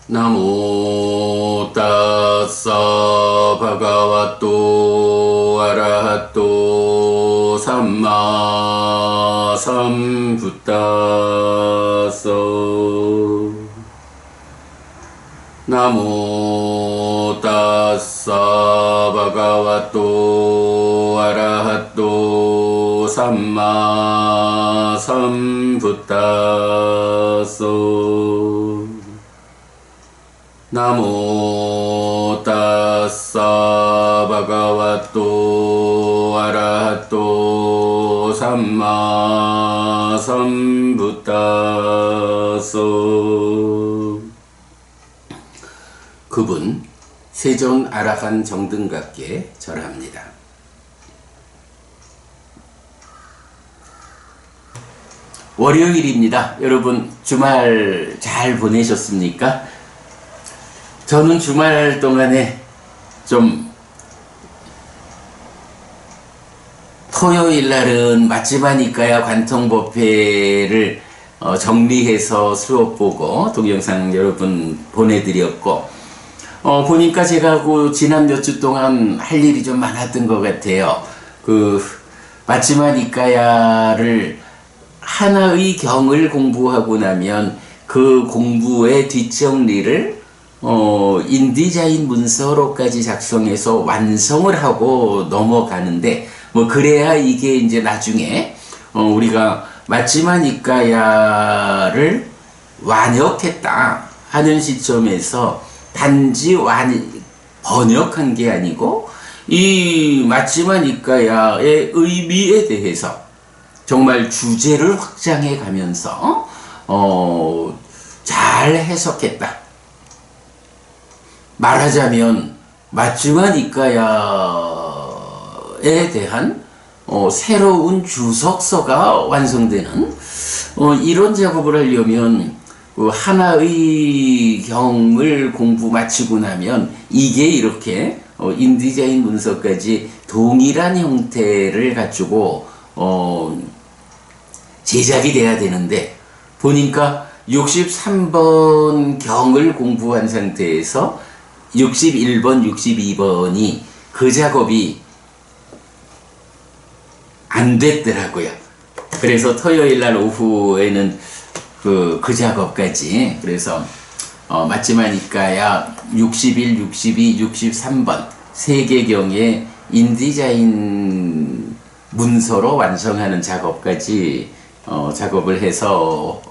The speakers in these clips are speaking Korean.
나모 따사 바가와또 아라하또 삼마 삼부따서 나모 따사 바가와또 아라하또 삼마 삼부따서 나모 따사 바가와또 아라하또 삼마 삼부따서. 그분 세존 아라한 정등갑께 절합니다. 월요일입니다. 여러분 주말 잘 보내셨습니까? 저는 주말 동안에 좀 토요일 날은 맛집하니까야 관통법회를 정리해서 수업 보고 동영상 여러분 보내드렸고, 보니까 제가 지난 몇 주 동안 할 일이 좀 많았던 것 같아요. 맛집하니까야를 하나의 경을 공부하고 나면 그 공부의 뒷정리를 인디자인 문서로까지 작성해서 완성을 하고 넘어가는데, 그래야 이게 이제 나중에 우리가 맞지마니까야를 완역했다 하는 시점에서 단지 번역한 게 아니고 이 맞지마니까야의 의미에 대해서 정말 주제를 확장해 가면서 잘 해석했다. 말하자면 맞지마니까야에 대한 새로운 주석서가 완성되는 이런 작업을 하려면 하나의 경을 공부 마치고 나면 이게 이렇게 인디자인 문서까지 동일한 형태를 갖추고 제작이 돼야 되는데, 보니까 63번 경을 공부한 상태에서 61번, 62번이 그 작업이 안 됐더라고요. 그래서 토요일 날 오후에는 그 작업까지, 그래서 맞지마니까야 61, 62, 63번 세 개 경의 인디자인 문서로 완성하는 작업까지 작업을 해서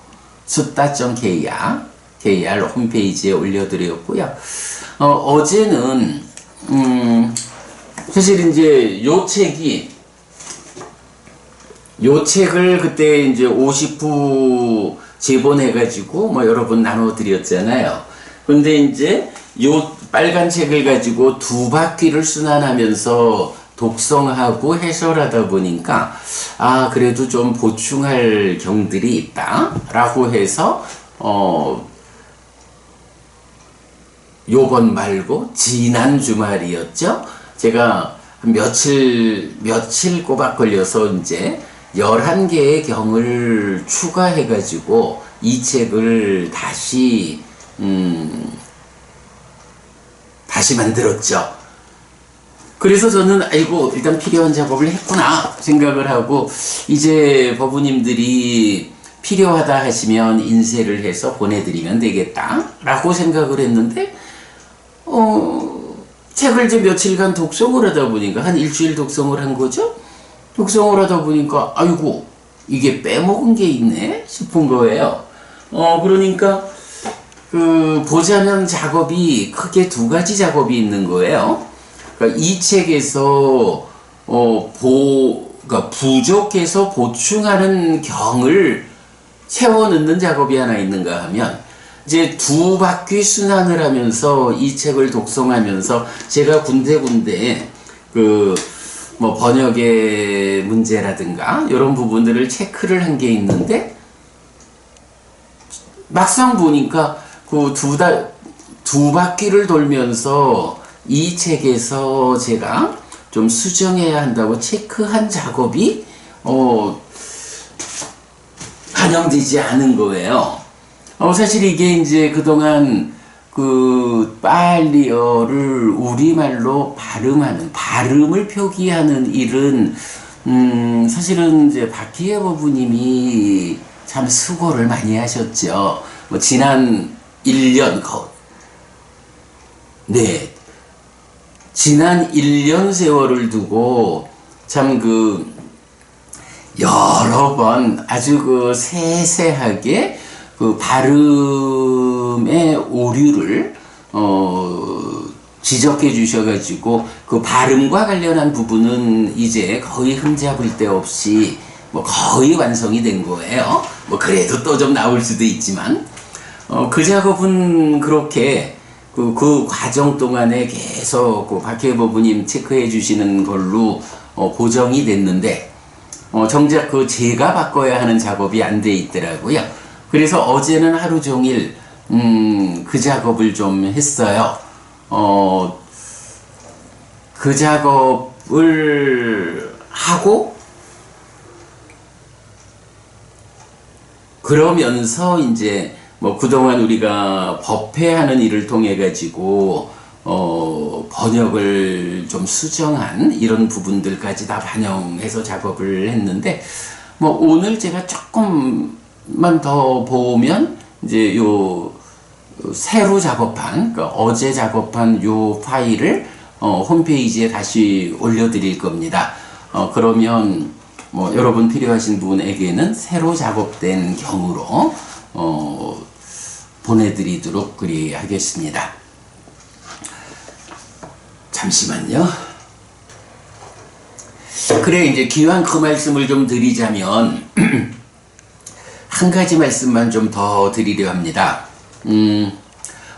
sutta.kr 홈페이지에 올려드렸고요. 어제는 사실 이제 요 책을 그때 이제 50부 제본해가지고 여러 번 나눠드렸잖아요. 근데 이제 요 빨간 책을 가지고 두 바퀴를 순환하면서 독성하고 해설하다 보니까 그래도 좀 보충할 경들이 있다 라고 해서 요번 말고 지난 주말이었죠. 제가 며칠 꼬박 걸려서 이제 11개의 경을 추가해 가지고 이 책을 다시 만들었죠. 그래서 저는 일단 필요한 작업을 했구나 생각을 하고, 이제 법우님들이 필요하다 하시면 인쇄를 해서 보내드리면 되겠다 라고 생각을 했는데, 책을 이제 며칠간 독송을 하다 보니까, 한 일주일 독송을 한 거죠. 독송을 하다 보니까 이게 빼먹은 게 있네 싶은 거예요. 그러니까 보자면 작업이 크게 두 가지 작업이 있는 거예요. 그러니까 이 책에서 그러니까 부족해서 보충하는 경을 채워 넣는 작업이 하나 있는가 하면, 이제 두 바퀴 순환을 하면서 이 책을 독송하면서 제가 군데군데 번역의 문제라든가 이런 부분들을 체크를 한 게 있는데, 막상 보니까 두 바퀴를 돌면서 이 책에서 제가 좀 수정해야 한다고 체크한 작업이 반영되지 않은 거예요. 사실 이게 이제 그동안 그 빨리어를 우리말로 발음하는, 발음을 표기하는 일은 사실은 이제 박희애 어부님이 참 수고를 많이 하셨죠. 뭐 지난 1년 네, 지난 1년 세월을 두고 참 그 여러 번 아주 그 세세하게 그 발음의 오류를 지적해 주셔가지고 그 발음과 관련한 부분은 이제 거의 흠잡을 데 없이 뭐 거의 완성이 된 거예요. 뭐 그래도 또 좀 나올 수도 있지만 그 작업은 그렇게 그 과정 동안에 계속 그 박혜보 부님 체크해 주시는 걸로 고정이 됐는데 정작 그 제가 바꿔야 하는 작업이 안 돼 있더라고요. 그래서 어제는 하루 종일 그 작업을 좀 했어요. 그 작업을 하고 그러면서 이제 뭐 그동안 우리가 법회하는 일을 통해 가지고 번역을 좀 수정한 이런 부분들까지 다 반영해서 작업을 했는데 뭐 오늘 제가 조금만 더 보면 이제 요 새로 작업한 그러니까 어제 작업한 요 파일을 홈페이지에 다시 올려드릴 겁니다. 그러면 뭐 여러분 필요하신 분에게는 새로 작업된 경우로 보내드리도록 그리하겠습니다. 잠시만요. 그래 이제 기왕 그 말씀을 좀 드리자면 한 가지 말씀만 좀 더 드리려 합니다.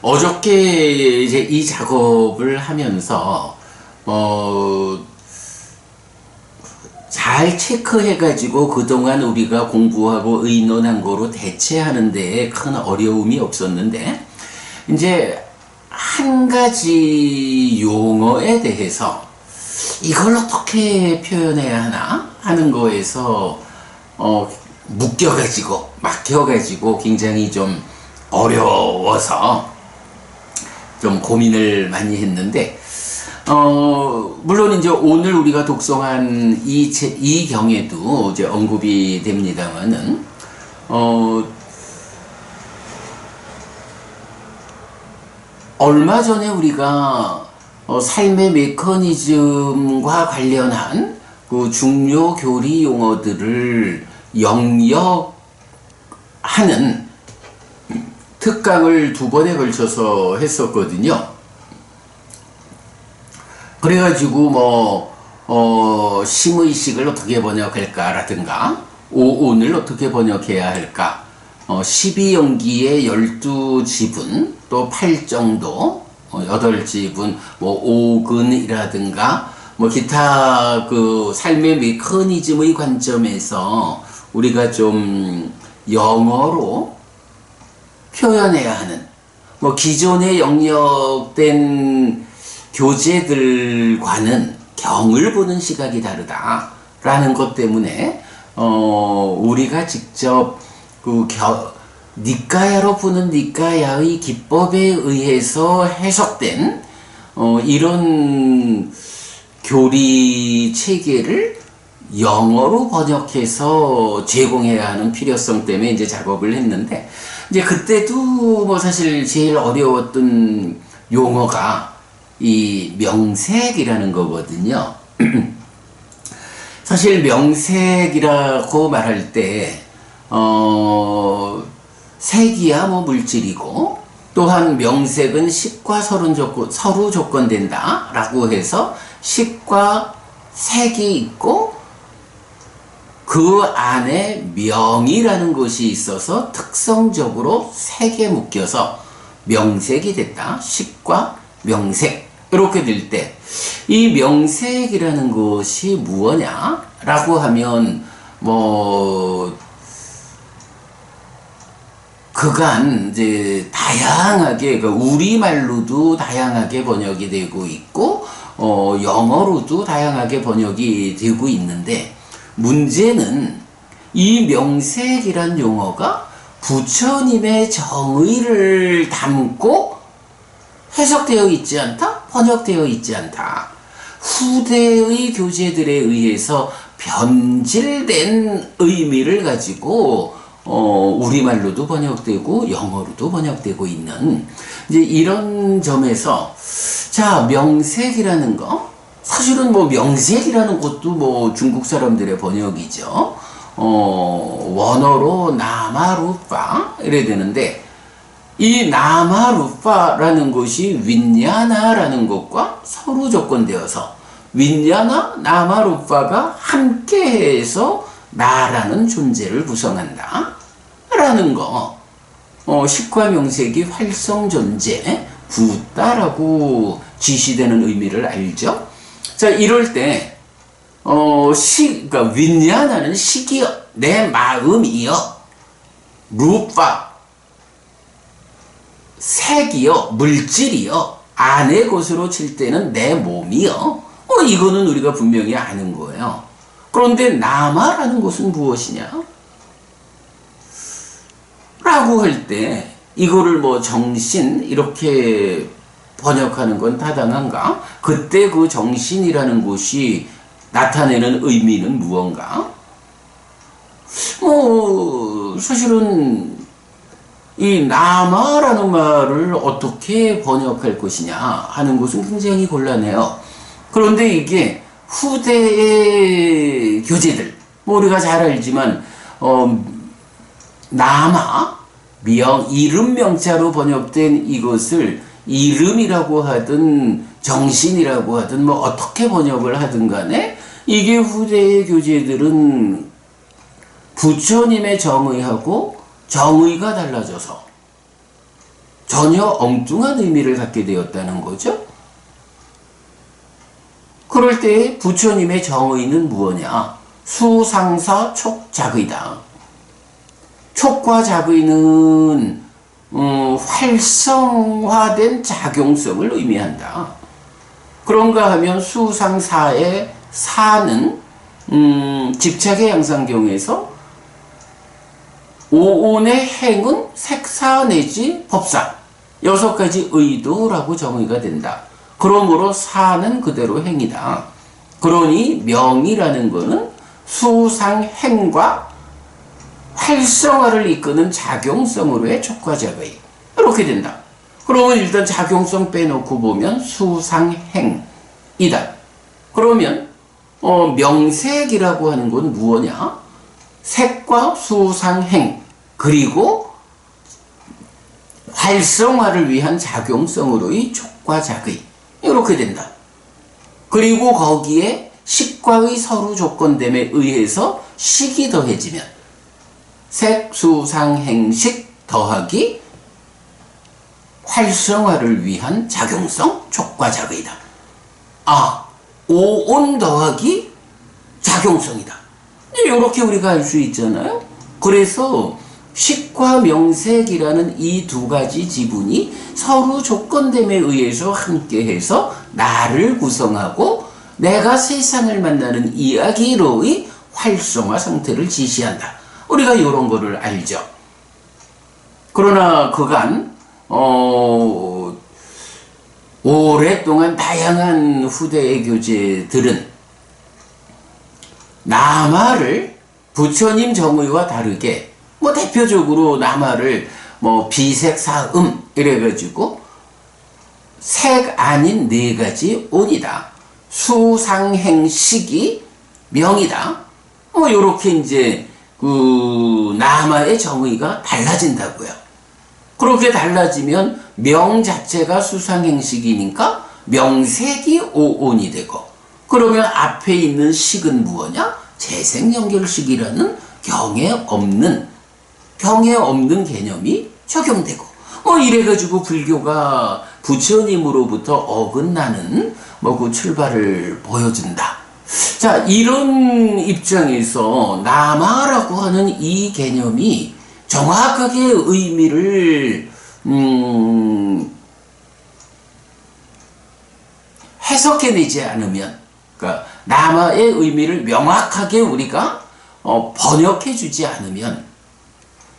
어저께 이제 이 작업을 하면서 잘 체크해가지고 그동안 우리가 공부하고 의논한 거로 대체하는 데에 큰 어려움이 없었는데 이제 한 가지 용어에 대해서 이걸 어떻게 표현해야 하나 하는 거에서 묶여가지고 막혀가지고 굉장히 좀 어려워서 좀 고민을 많이 했는데 물론 이제 오늘 우리가 독송한 이 경에도 이제 언급이 됩니다만은 얼마 전에 우리가 삶의 메커니즘과 관련한 그 중요 교리 용어들을 영역하는 특강을 2번에 걸쳐서 했었거든요. 그래가지고 심의식을 어떻게 번역할까라든가 오온을 어떻게 번역해야 할까 12연기의 12지분 또 8정도 8지분 오근이라든가 기타 그 삶의 메커니즘의 관점에서 우리가 좀 영어로 표현해야 하는 기존에 영역된 교재들과는 경을 보는 시각이 다르다라는 것 때문에 우리가 직접 니까야로 보는 니까야의 기법에 의해서 해석된 이런 교리 체계를 영어로 번역해서 제공해야 하는 필요성 때문에 이제 작업을 했는데 이제 그때도 사실 제일 어려웠던 용어가 이 명색이라는 거거든요. 사실 명색이라고 말할 때 색이야 물질이고 또한 명색은 식과 서로 조건된다 라고 해서 식과 색이 있고 그 안에 명이라는 것이 있어서 특성적으로 색에 묶여서 명색이 됐다. 식과 명색 이렇게 될 때 이 명색이라는 것이 무엇냐 라고 하면 그간 이제 다양하게 우리말로도 다양하게 번역이 되고 있고 영어로도 다양하게 번역이 되고 있는데 문제는 이 명색이란 용어가 부처님의 정의를 담고 해석되어 있지 않다? 번역되어 있지 않다. 후대의 교재들에 의해서 변질된 의미를 가지고 우리말로도 번역되고 영어로도 번역되고 있는 이제 이런 점에서 자, 명색이라는 거 사실은 뭐 명색이라는 것도 뭐 중국 사람들의 번역이죠. 원어로 나마루파 이래야 되는데 이 나마루파라는 것이 윈야나라는 것과 서로 조건되어서 윈야나, 나마루파가 함께해서 나라는 존재를 구성한다 라는 거. 식과 명색이 활성 존재, 붓다라고 지시되는 의미를 알죠? 자, 이럴 때 그러니까 윈야나는 식이여, 내 마음이여, 루파 색이여, 물질이여, 안의 것으로 칠 때는 내 몸이여. 이거는 우리가 분명히 아는 거예요. 그런데 나마라는 것은 무엇이냐? 라고 할 때 이거를 뭐 정신 이렇게 번역하는 건 타당한가? 그때 그 정신이라는 것이 나타내는 의미는 무언가? 사실은 이 나마라는 말을 어떻게 번역할 것이냐 하는 것은 굉장히 곤란해요. 그런데 이게 후대의 교재들, 우리가 잘 알지만 나마, 이름 명자로 번역된 이것을 이름이라고 하든 정신이라고 하든 어떻게 번역을 하든 간에 이게 후대의 교재들은 부처님의 정의하고 정의가 달라져서 전혀 엉뚱한 의미를 갖게 되었다는 거죠. 그럴 때 부처님의 정의는 무엇이냐? 수상사 촉작의다. 촉과 작의는 활성화된 작용성을 의미한다. 그런가 하면 수상사의 사는 집착의 양상경에서 오온의 행은 색사 내지 법사 6가지 의도라고 정의가 된다. 그러므로 사는 그대로 행이다. 그러니 명이라는 것은 수상행과 활성화를 이끄는 작용성으로의 촉과작의 이렇게 된다. 그러면 일단 작용성 빼놓고 보면 수상행이다. 그러면 명색이라고 하는 건 무엇이냐? 색과 수상행 그리고 활성화를 위한 작용성으로의 촉과작의 이렇게 된다. 그리고 거기에 식과의 서로 조건됨에 의해서 식이 더해지면 색, 수상, 행식 더하기 활성화를 위한 작용성 촉과작의다. 오온 더하기 작용성이다. 이렇게 우리가 알 수 있잖아요. 그래서 식과 명색이라는 이 2가지 지분이 서로 조건됨에 의해서 함께해서 나를 구성하고 내가 세상을 만나는 이야기로의 활성화 상태를 지시한다. 우리가 이런 거를 알죠. 그러나 그간 오랫동안 다양한 후대의 교재들은 나마를 부처님 정의와 다르게 대표적으로 나마를 비색사음 이래가지고 색 아닌 4가지 온이다. 수상행식이 명이다. 요렇게 이제 그 나마의 정의가 달라진다고요. 그렇게 달라지면 명 자체가 수상행식이니까 명색이 오온이 되고 그러면 앞에 있는 식은 무엇이냐? 재생연결식이라는 경에 없는 개념이 적용되고 이래가지고 불교가 부처님으로부터 어긋나는 그 출발을 보여준다. 자, 이런 입장에서 나마라고 하는 이 개념이 정확하게 의미를 해석해내지 않으면, 그러니까 나마의 의미를 명확하게 우리가 번역해주지 않으면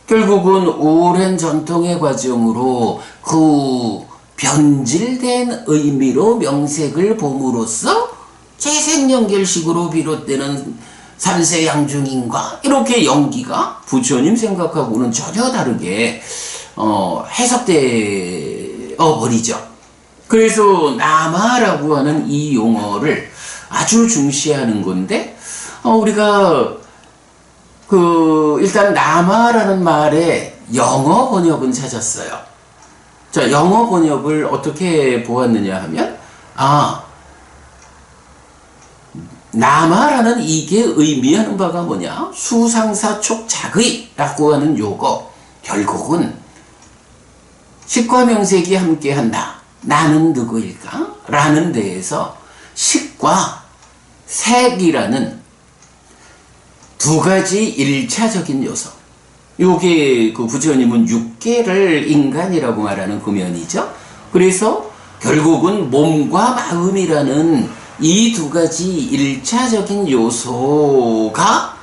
결국은 오랜 전통의 과정으로 그 변질된 의미로 명색을 봄으로써 재생연결식으로 비롯되는 삼세양중인가 이렇게 연기가 부처님 생각하고는 전혀 다르게 해석되어 버리죠. 그래서 남아라고 하는 이 용어를 아주 중시하는 건데 우리가 일단 남아라는 말의 영어 번역은 찾았어요. 자, 영어 번역을 어떻게 보았느냐 하면 남아라는 이게 의미하는 바가 뭐냐? 수상사촉작의라고 하는 요거 결국은 식과 명색이 함께한다. 나는 누구일까? 라는 데에서 식과 색이라는 두 가지 일차적인 요소. 요게 부처님은 육계를 인간이라고 말하는 구면이죠. 그래서 결국은 몸과 마음이라는 이 두 가지 일차적인 요소가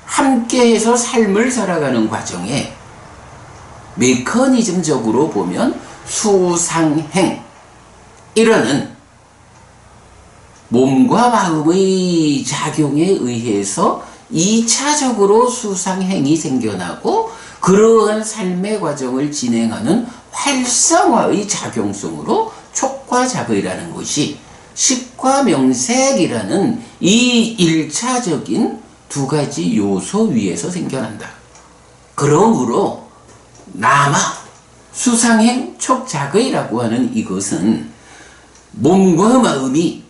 함께해서 삶을 살아가는 과정에 메커니즘적으로 보면 수상행이라는 몸과 마음의 작용에 의해서 2차적으로 수상행이 생겨나고 그러한 삶의 과정을 진행하는 활성화의 작용성으로 촉과작의라는 것이 식과 명색이라는 이 1차적인 두 가지 요소 위에서 생겨난다. 그러므로 남아 수상행 촉작의라고 하는 이것은 몸과 마음이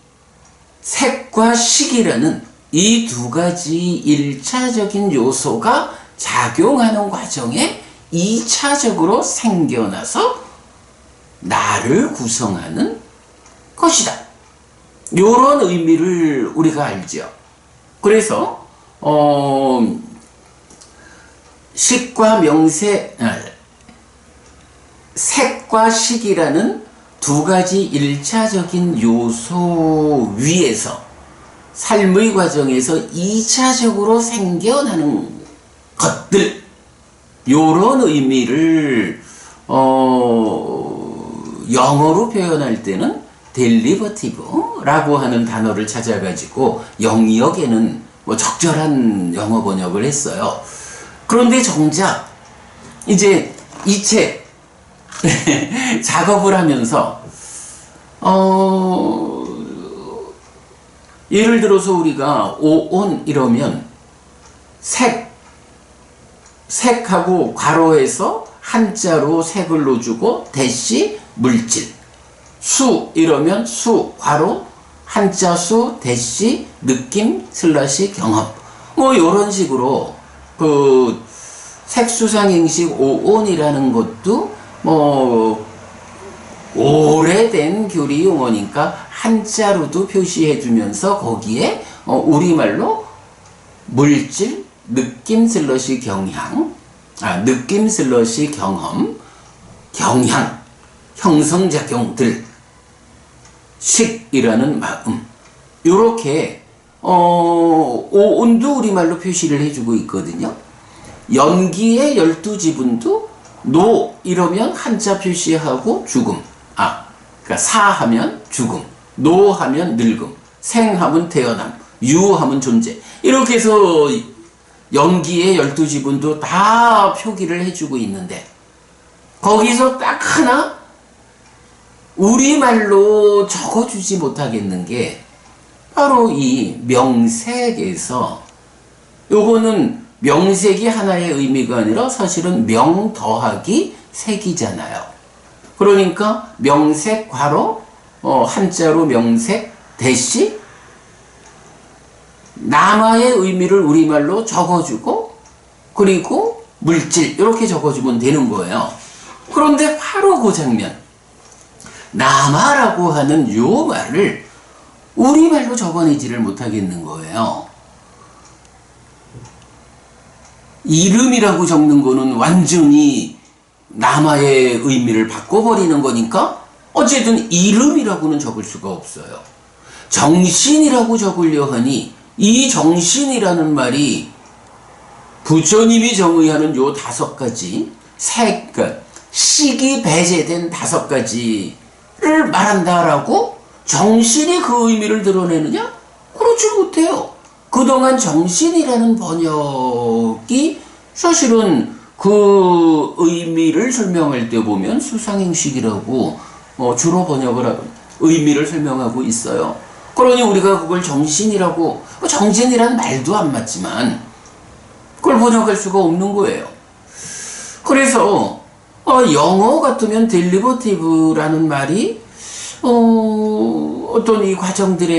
색과 식이라는 이 두 가지 1차적인 요소가 작용하는 과정에 2차적으로 생겨나서 나를 구성하는 것이다. 요런 의미를 우리가 알죠. 그래서 식과 명색, 색과 식이라는 두 가지 1차적인 요소 위에서 삶의 과정에서 2차적으로 생겨나는 것들, 요런 의미를 영어로 표현할 때는 델리버티브라고 하는 단어를 찾아가지고 영역에는 적절한 영어 번역을 했어요. 그런데 정작 이제 이 책 작업을 하면서 예를 들어서 우리가 오온 이러면 색하고 괄호해서 한자로 색을 넣어주고 대시 물질, 수 이러면 수 괄호 한자 수 대시 느낌 슬러시 경험 요런 식으로 색수상행식 오온이라는 것도 오래된 교리 용어니까 한자로도 표시해주면서 거기에 우리말로 물질 느낌 슬러시 경향 느낌 슬러시 경험 경향 형성작용들 식이라는 마음 요렇게 오온도 우리말로 표시를 해주고 있거든요. 연기의 12지분도 노 이러면 한자 표시하고 죽음 그러니까 사하면 죽음 노하면 늙음 생하면 태어남 유하면 존재 이렇게 해서 연기의 12지분도 다 표기를 해주고 있는데 거기서 딱 하나 우리말로 적어주지 못하겠는 게 바로 이 명색에서 요거는 명색이 하나의 의미가 아니라 사실은 명 더하기 색이잖아요. 그러니까 명색 괄호 한자로 명색 대시 남아의 의미를 우리말로 적어주고 그리고 물질 이렇게 적어주면 되는 거예요. 그런데 바로 그 장면 남아라고 하는 요 말을 우리말로 적어내지를 못하겠는 거예요. 이름이라고 적는 거는 완전히 남아의 의미를 바꿔버리는 거니까 어쨌든 이름이라고는 적을 수가 없어요. 정신이라고 적으려 하니 이 정신이라는 말이 부처님이 정의하는 요 5가지 식이 배제된 5가지 말한다라고 정신이 그 의미를 드러내느냐? 그렇지 못해요. 그동안 정신이라는 번역이 사실은 그 의미를 설명할 때 보면 수상행식이라고 주로 의미를 설명하고 있어요. 그러니 우리가 그걸 정신이라고, 정신이란 말도 안 맞지만 그걸 번역할 수가 없는 거예요. 그래서 영어 같으면 deliberate라는 말이 어떤 이 과정들에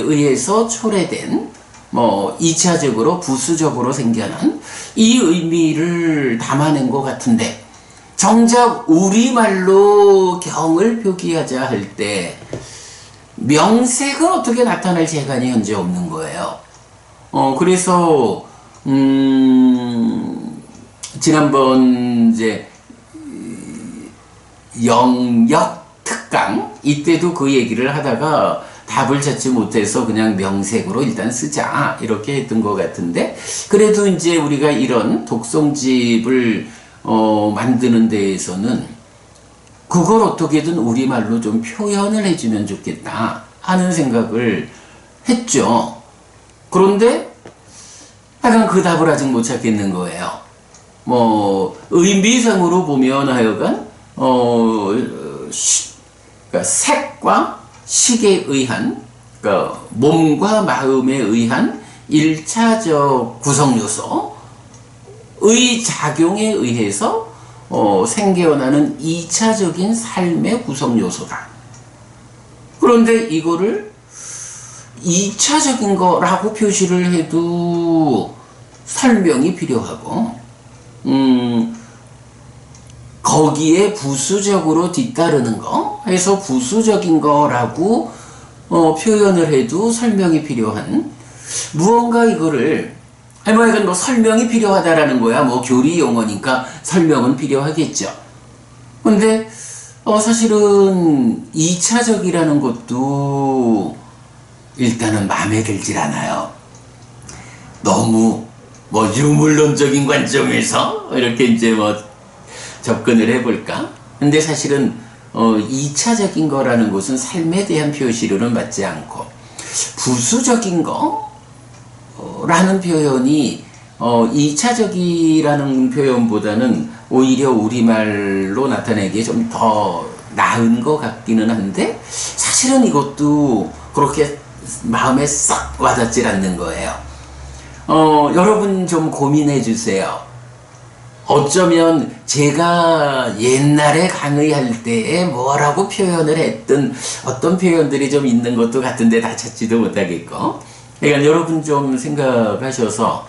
의해서 초래된 2차적으로 부수적으로 생겨난 이 의미를 담아낸 것 같은데, 정작 우리말로 경을 표기하자 할 때 명색은 어떻게 나타날 재간이 현재 없는 거예요. 그래서 지난번 이제 영역 특강 이때도 그 얘기를 하다가 답을 찾지 못해서 그냥 명색으로 일단 쓰자 이렇게 했던 것 같은데, 그래도 이제 우리가 이런 독성집을 만드는 데에서는 그걸 어떻게든 우리말로 좀 표현을 해주면 좋겠다 하는 생각을 했죠. 그런데 하여간 그 답을 아직 못 찾겠는 거예요. 의미상으로 보면 하여간 그러니까 색과 식에 의한, 그러니까 몸과 마음에 의한 1차적 구성요소의 작용에 의해서 생겨나는 2차적인 삶의 구성요소다. 그런데 이거를 2차적인 거라고 표시를 해도 설명이 필요하고, 거기에 부수적으로 뒤따르는 거 해서 부수적인 거라고 표현을 해도 설명이 필요한, 무언가 이거를 하여간 설명이 필요하다라는 거야. 교리 용어니까 설명은 필요하겠죠. 근데 사실은 2차적이라는 것도 일단은 마음에 들질 않아요. 너무 유물론적인 관점에서 이렇게 이제 접근을 해볼까? 근데 사실은 2차적인 거라는 것은 삶에 대한 표시로는 맞지 않고, 부수적인 거라는 표현이 2차적이라는 표현보다는 오히려 우리말로 나타내기에 좀 더 나은 것 같기는 한데, 사실은 이것도 그렇게 마음에 싹 와닿질 않는 거예요. 여러분 좀 고민해 주세요. 어쩌면 제가 옛날에 강의할 때에 뭐라고 표현을 했던 어떤 표현들이 좀 있는 것도 같은데 다 찾지도 못하겠고, 그러니까 여러분 좀 생각하셔서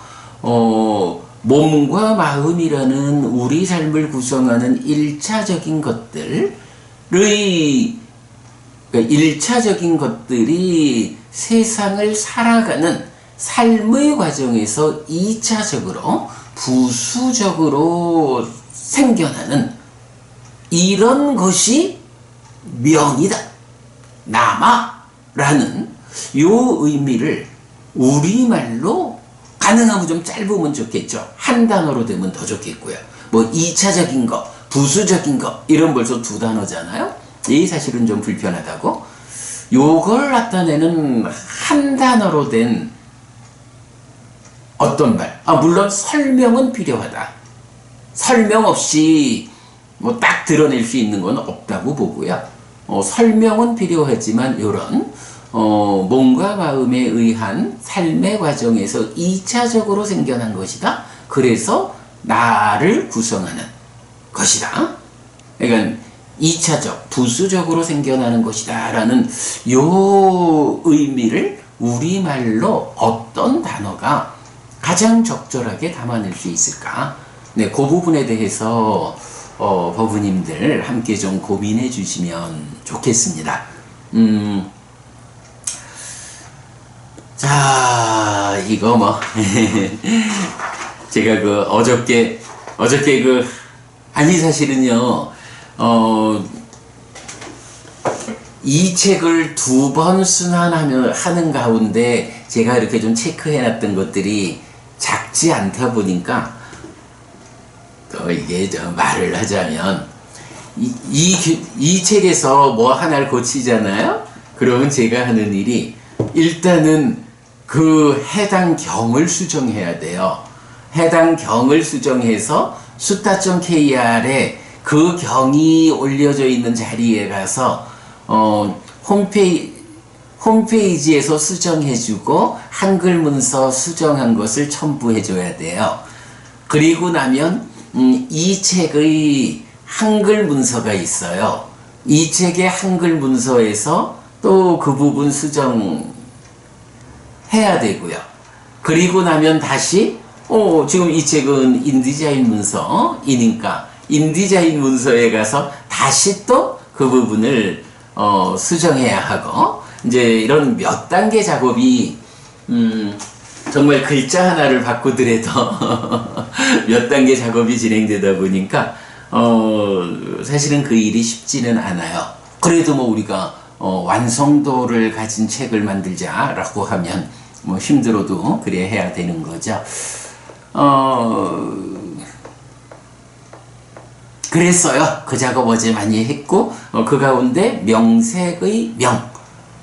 몸과 마음이라는 우리 삶을 구성하는 1차적인 것들의, 그러니까 1차적인 것들이 세상을 살아가는 삶의 과정에서 2차적으로 부수적으로 생겨나는 이런 것이 명이다, 남아라는 요 의미를 우리말로 가능하면 좀 짧으면 좋겠죠. 한 단어로 되면 더 좋겠고요. 2차적인 거, 부수적인 거 이런 벌써 두 단어잖아요. 이 사실은 좀 불편하다고. 요걸 나타내는 한 단어로 된 어떤 말, 물론 설명은 필요하다. 설명 없이 딱 드러낼 수 있는 건 없다고 보고요. 설명은 필요하지만 이런 몸과 마음에 의한 삶의 과정에서 2차적으로 생겨난 것이다. 그래서 나를 구성하는 것이다. 그러니까 2차적, 부수적으로 생겨나는 것이다 라는 요 의미를 우리말로 어떤 단어가 가장 적절하게 담아낼 수 있을까? 네, 그 부분에 대해서 법우님들 함께 좀 고민해 주시면 좋겠습니다. 자, 이거 제가 어저께 아니 사실은요, 이 책을 2번 순환하는 가운데 제가 이렇게 좀 체크해놨던 것들이 작지 않다 보니까 또 이게 말을 하자면 이 책에서 뭐 하나를 고치잖아요? 그러면 제가 하는 일이 일단은 그 해당 경을 수정해야 돼요. 해당 경을 수정해서 수타.kr에 그 경이 올려져 있는 자리에 가서 홈페이지에서 수정해주고 한글 문서 수정한 것을 첨부해줘야 돼요. 그리고 나면 이 책의 한글 문서가 있어요. 이 책의 한글 문서에서 또 그 부분 수정해야 되고요. 그리고 나면 다시 지금 이 책은 인디자인 문서이니까 인디자인 문서에 가서 다시 또 그 부분을 수정해야 하고 이제 이런 몇 단계 작업이 정말 글자 하나를 바꾸더라도 몇 단계 작업이 진행되다 보니까 사실은 그 일이 쉽지는 않아요. 그래도 뭐 우리가 완성도를 가진 책을 만들자라고 하면 뭐 힘들어도 그래야 해야 되는 거죠. 그랬어요. 그 작업 어제 많이 했고 그 가운데 명색의 명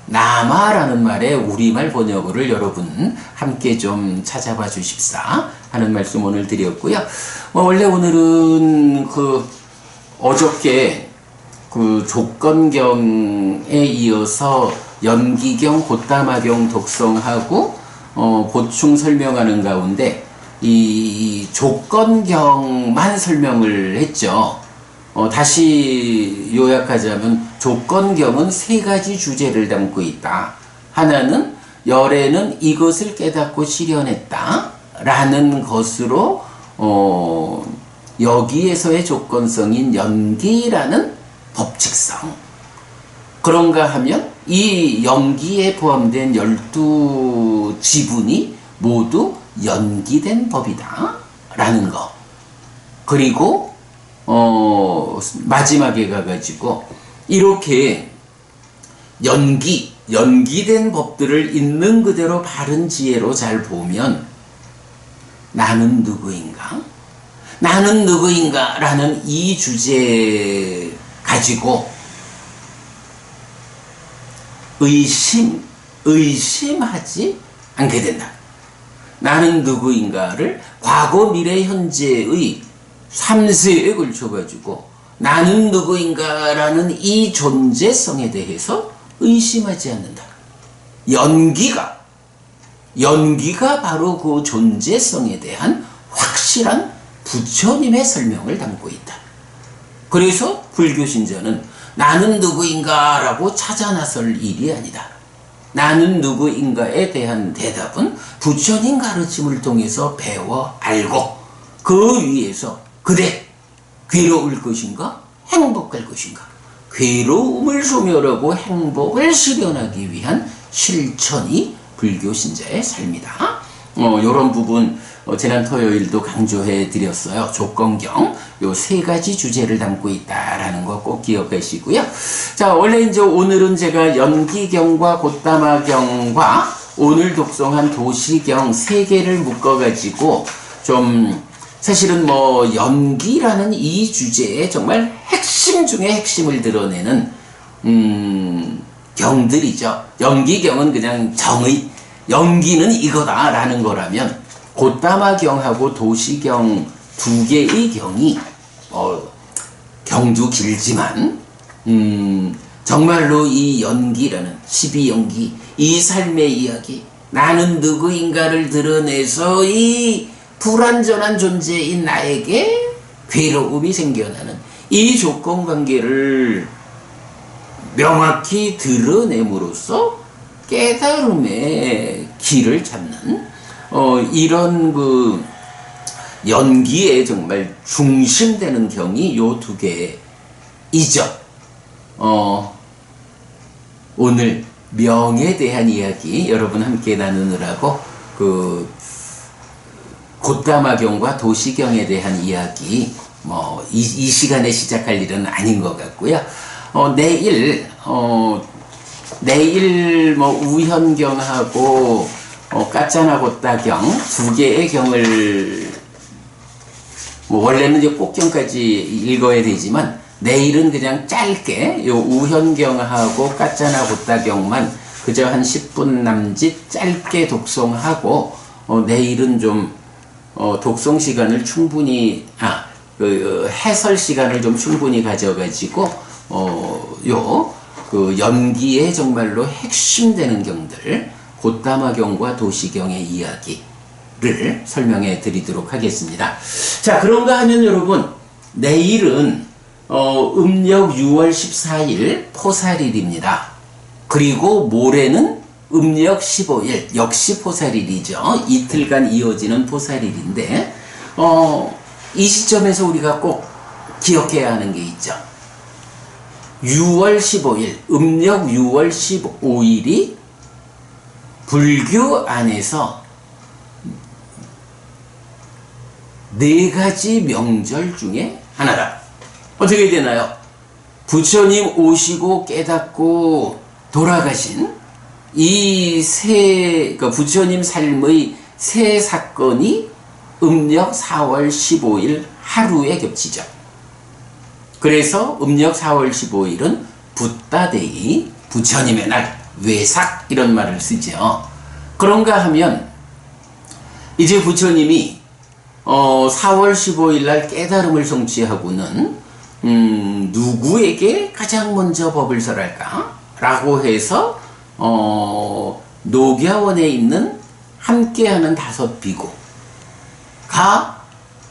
남아라는 말의 우리말 번역어를 여러분 함께 좀 찾아봐 주십사 하는 말씀 오늘 드렸고요. 원래 오늘은 어저께 조건경에 이어서 연기경, 곶담화경 독성하고 보충 설명하는 가운데 이 조건경만 설명을 했죠. 다시 요약하자면 조건경은 세 가지 주제를 담고 있다. 하나는 열애는 이것을 깨닫고 실현했다 라는 것으로 여기에서의 조건성인 연기라는 법칙성. 그런가 하면 이 연기에 포함된 12지분이 모두 연기된 법이다 라는 거. 그리고 마지막에 가가지고 이렇게 연기된 법들을 있는 그대로 바른 지혜로 잘 보면 나는 누구인가? 나는 누구인가? 라는 이 주제 가지고 의심하지 않게 된다. 나는 누구인가를 과거, 미래, 현재의 3세에 걸쳐가지고 나는 누구인가라는 이 존재성에 대해서 의심하지 않는다. 연기가 바로 그 존재성에 대한 확실한 부처님의 설명을 담고 있다. 그래서 불교 신자는 나는 누구인가라고 찾아 나설 일이 아니다. 나는 누구인가에 대한 대답은 부처님 가르침을 통해서 배워 알고 그 위에서 그래 괴로울 것인가 행복할 것인가 괴로움을 소멸하고 행복을 실현하기 위한 실천이 불교 신자의 삶이다. 이런 부분 지난 토요일도 강조해 드렸어요. 조건경 요 세 가지 주제를 담고 있다라는 거 꼭 기억하시고요. 자, 원래 이제 오늘은 제가 연기경과 곶담화경과 오늘 독송한 도시경 세 개를 묶어가지고 좀 사실은 뭐 연기라는 이 주제에 정말 핵심 중에 핵심을 드러내는 경들이죠. 연기경은 그냥 연기는 이거다라는 거라면 곶담화경하고 도시경 두 개의 경이 경도 길지만 정말로 이 연기라는 12연기 이 삶의 이야기 나는 누구인가를 드러내서 이 불완전한 존재인 나에게 괴로움이 생겨나는 이 조건관계를 명확히 드러냄으로써 깨달음의 길을 찾는 이런 그 연기에 정말 중심되는 경이 요 두 개이죠. 오늘 명에 대한 이야기 여러분 함께 나누느라고 곶담화경과 도시경에 대한 이야기 이 시간에 시작할 일은 아닌 것 같고요. 내일 우현경하고 까짜나곶다경 두 개의 경을 원래는 이제 꼭경까지 읽어야 되지만 내일은 그냥 짧게 요 우현경하고 까짜나 보따경만 그저 한 10분 남짓 짧게 독송하고 내일은 좀 독송 시간을 충분히 해설 시간을 좀 충분히 가져가지고 그 연기에 정말로 핵심되는 경들 곶담화경과 도시경의 이야기를 설명해 드리도록 하겠습니다. 자, 그런가 하면 여러분, 내일은 음력 6월 14일 포살일입니다. 그리고 모레는 음력 15일 역시 포살일이죠. 이틀간 이어지는 포살일인데 이 시점에서 우리가 꼭 기억해야 하는 게 있죠. 6월 15일 음력 6월 15일이 불교 안에서 4가지 명절 중에 하나다. 어떻게 되나요? 부처님 오시고 깨닫고 돌아가신 이 그러니까 부처님 삶의 세 사건이 음력 4월 15일 하루에 겹치죠. 그래서 음력 4월 15일은 붓다데이, 부처님의 날, 외삭 이런 말을 쓰죠. 그런가 하면 이제 부처님이 4월 15일 날 깨달음을 성취하고는 누구에게 가장 먼저 법을 설할까? 라고 해서 녹야원에 있는 함께하는 5 비구가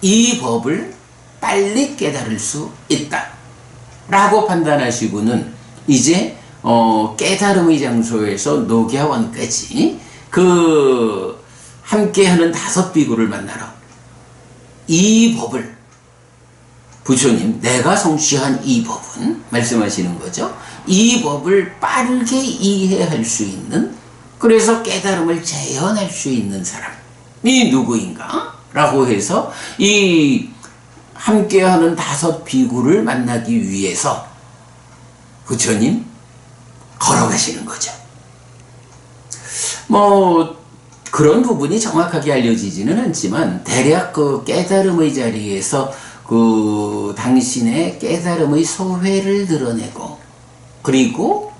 이 법을 빨리 깨달을 수 있다 라고 판단하시고는 이제 깨달음의 장소에서 녹야원까지 그 함께하는 5 비구를 만나러 이 법을 부처님 내가 성취한 이 법은 말씀하시는 거죠. 이 법을 빠르게 이해할 수 있는, 그래서 깨달음을 재현할 수 있는 사람이 누구인가? 라고 해서 이 함께하는 5 비구를 만나기 위해서 부처님 걸어가시는 거죠. 그런 부분이 정확하게 알려지지는 않지만 대략 그 깨달음의 자리에서 그 당신의 깨달음의 소회를 드러내고 그리고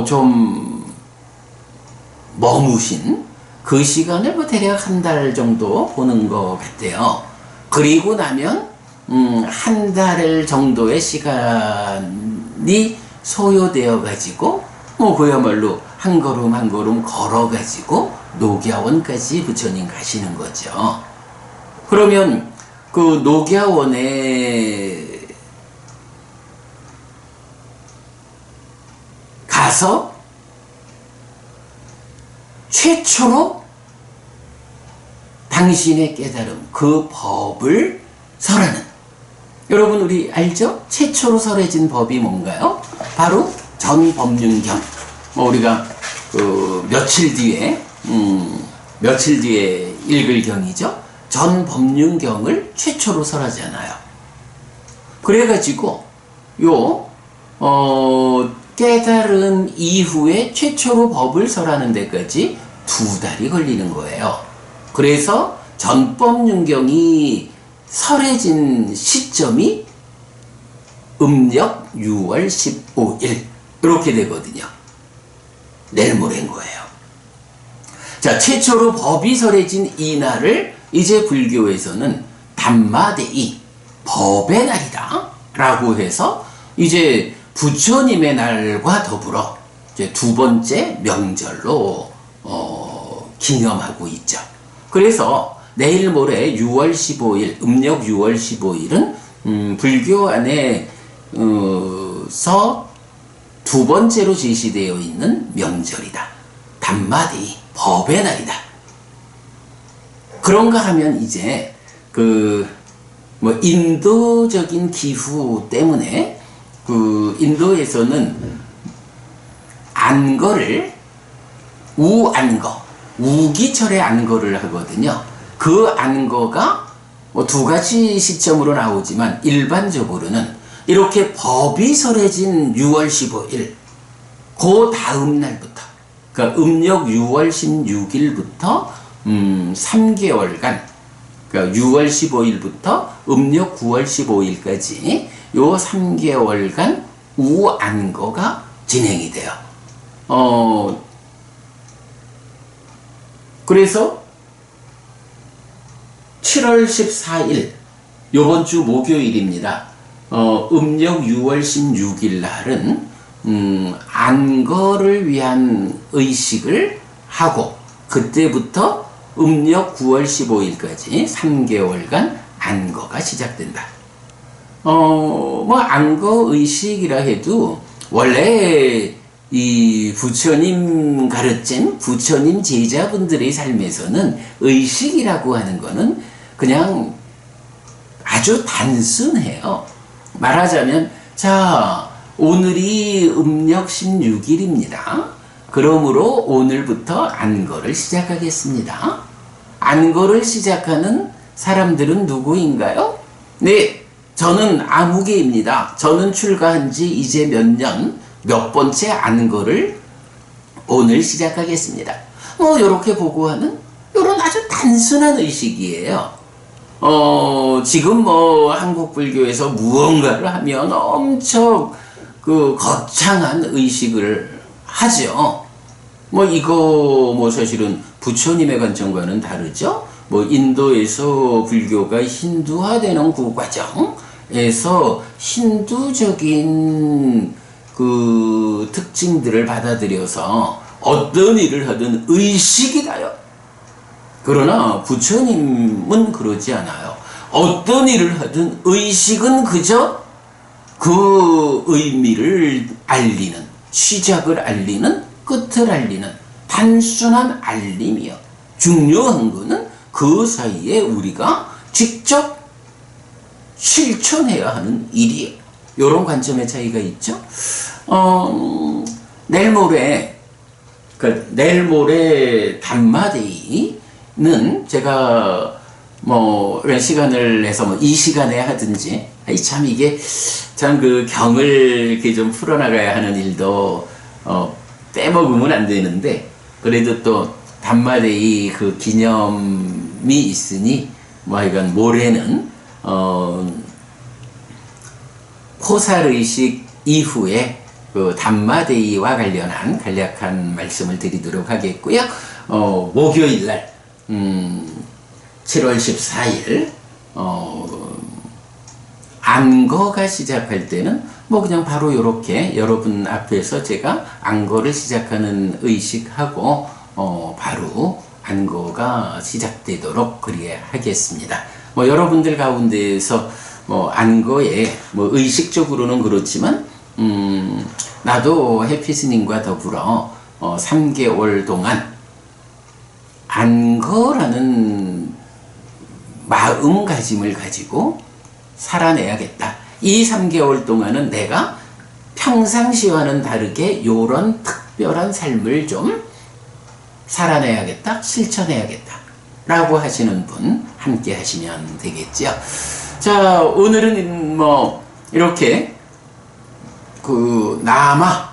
좀 머무신 그 시간을 대략 1달 정도 보는 것 같아요. 그리고 나면 1달 정도의 시간이 소요되어 가지고 그야말로 한 걸음 한 걸음 걸어 가지고 녹야원까지 부처님 가시는 거죠. 그러면 그 녹야원에 가서 최초로 당신의 깨달음, 그 법을 설하는, 여러분 우리 알죠? 최초로 설해진 법이 뭔가요? 바로 전법륜경. 우리가 그 며칠 뒤에 읽을 경이죠. 전법륜경을 최초로 설하잖아요. 그래가지고 깨달음 이후에 최초로 법을 설하는 데까지 2달이 걸리는 거예요. 그래서 전법륜경이 설해진 시점이 음력 6월 15일 이렇게 되거든요. 내일 모레인 거예요. 자, 최초로 법이 설해진 이 날을 이제 불교에서는 담마데이, 법의 날이다 라고 해서 이제 부처님의 날과 더불어 이제 2번째 명절로 기념하고 있죠. 그래서 내일 모레 6월 15일, 음력 6월 15일은 불교 안에 서 2번째로 제시되어 있는 명절이다. 담마데이, 법의 날이다. 그런가 하면 이제 인도적인 기후 때문에 인도에서는 안거를 우안거, 우기철에 안거를 하거든요. 그 안거가 2가지 시점으로 나오지만 일반적으로는 이렇게 법이 설해진 6월 15일 그 다음 날부터, 그러니까 음력 6월 16일부터 3개월간, 그러니까 6월 15일부터 음력 9월 15일까지 요 3개월간 우안거가 진행이 돼요. 그래서 7월 14일 요번 주 목요일입니다. 음력 6월 16일 날은 안거를 위한 의식을 하고 그때부터 음력 9월 15일까지 3개월간 안거가 시작된다. 뭐 안거 의식이라 해도 원래 이 부처님 가르친 부처님 제자분들의 삶에서는 의식이라고 하는 거는 그냥 아주 단순해요. 말하자면 자 오늘이 음력 16일입니다. 그러므로 오늘부터 안거를 시작하겠습니다. 안거를 시작하는 사람들은 누구인가요? 네, 저는 아무개입니다. 저는 출가한 지 이제 몇 번째 안거를 오늘 시작하겠습니다. 뭐 이렇게 보고하는 이런 아주 단순한 의식이에요. 지금 뭐 한국 불교에서 무언가를 하면 엄청 그 거창한 의식을 하죠. 뭐 이거 뭐 사실은 부처님의 관점과는 다르죠. 뭐 인도에서 불교가 힌두화되는 그 과정에서 힌두적인 그 특징들을 받아들여서 어떤 일을 하든 의식이다요. 그러나 부처님은 그러지 않아요. 어떤 일을 하든 의식은 그저 그 의미를 알리는, 시작을 알리는, 끝을 알리는 단순한 알림이요. 중요한 거는 그 사이에 우리가 직접 실천해야 하는 일이에요. 이런 관점의 차이가 있죠. 내일 모레 담마데이는 제가 뭐 시간을 내서 뭐 이 시간에 하든지 참 이게 참 그 경을 이렇게 좀 풀어나가야 하는 일도 빼먹으면 안 되는데 그래도 또 담마데이 그 기념이 있으니 뭐 하여간 모레는 포살의식 이후에 그 담마데이와 관련한 간략한 말씀을 드리도록 하겠고요. 목요일 날 7월 14일 안거가 시작할 때는 뭐 그냥 바로 이렇게 여러분 앞에서 제가 안거를 시작하는 의식하고 바로 안거가 시작되도록 그리해 하겠습니다. 뭐 여러분들 가운데에서 뭐 안거에 뭐 의식적으로는 그렇지만 나도 해피스님과 더불어 3개월 동안 안거라는 마음가짐을 가지고 살아내야겠다. 이 3개월 동안은 내가 평상시와는 다르게 요런 특별한 삶을 좀 살아내야겠다, 실천해야겠다 라고 하시는 분 함께 하시면 되겠죠. 자, 오늘은 뭐 이렇게 그 남아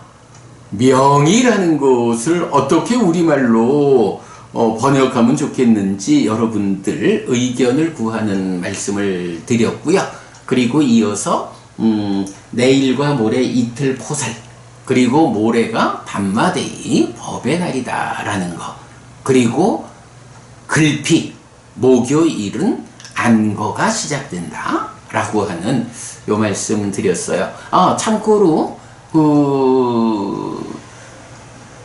명이라는 것을 어떻게 우리말로 번역하면 좋겠는지 여러분들 의견을 구하는 말씀을 드렸고요. 그리고 이어서 내일과 모레 이틀 포살, 그리고 모레가 담마데이 법의 날이다 라는 거, 그리고 글피 목요일은 안거가 시작된다 라고 하는 요 말씀 드렸어요. 참고로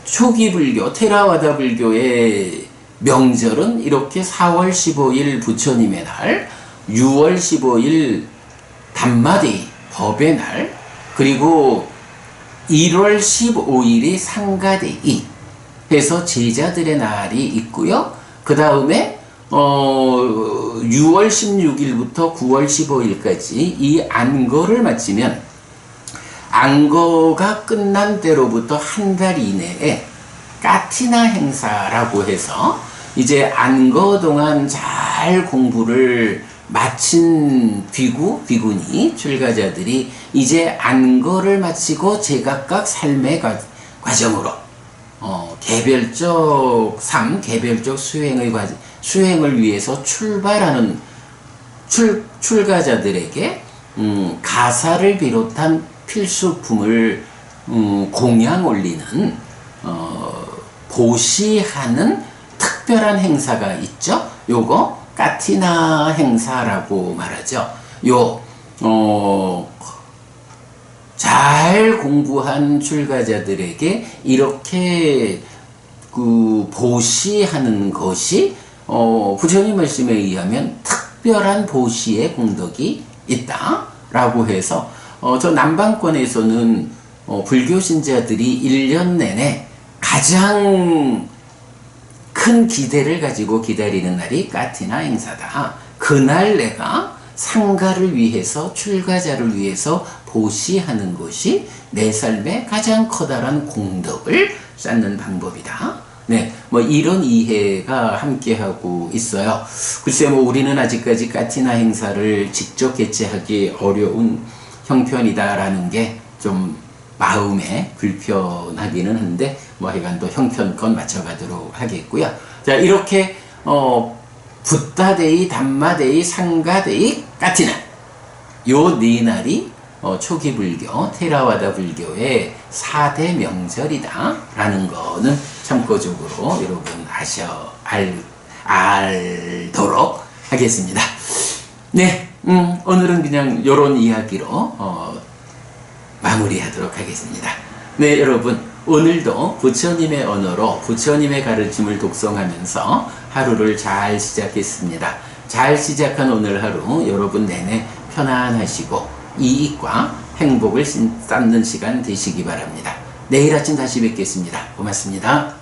초기 불교 테라와다 불교의 명절은 이렇게 4월 15일 부처님의 날, 6월 15일 담마데이 법의 날, 그리고 1월 15일이 상가데이 해서 제자들의 날이 있고요. 그 다음에 6월 16일부터 9월 15일까지 이 안거를 마치면 안거가 끝난 때로부터 한 달 이내에 까티나 행사라고 해서 이제 안거 동안 잘 공부를 마친 비구니 출가자들이 이제 안거를 마치고 제각각 삶의 과정으로 개별적 삶, 개별적 수행을 위해서 출발하는 출가자들에게 가사를 비롯한 필수품을 공양 올리는 보시하는 특별한 행사가 있죠. 요거 까티나 행사라고 말하죠. 잘 공부한 출가자들에게 이렇게 보시하는 것이 부처님 말씀에 의하면 특별한 보시의 공덕이 있다라고 해서 저 남방권에서는 불교 신자들이 1년 내내 가장 큰 기대를 가지고 기다리는 날이 까티나 행사다. 그날 내가 상가를 위해서 출가자를 위해서 보시하는 것이 내 삶의 가장 커다란 공덕을 쌓는 방법이다. 네, 뭐 이런 이해가 함께하고 있어요. 글쎄 뭐 우리는 아직까지 까티나 행사를 직접 개최하기 어려운 형편이다라는 게 좀 마음에 불편하기는 한데 뭐 하여간 또 형편껏 맞춰가도록 하겠고요. 자, 이렇게 붓다데이, 담마데이, 상가데이, 까티나 요 네 날이 초기 불교, 테라와다 불교의 4대 명절이다 라는 거는 참고적으로 여러분 알도록 하겠습니다. 네, 오늘은 그냥 요런 이야기로 마무리하도록 하겠습니다. 네, 여러분 오늘도 부처님의 언어로 부처님의 가르침을 독송하면서 하루를 잘 시작했습니다. 잘 시작한 오늘 하루 여러분 내내 편안하시고 이익과 행복을 쌓는 시간 되시기 바랍니다. 내일 아침 다시 뵙겠습니다. 고맙습니다.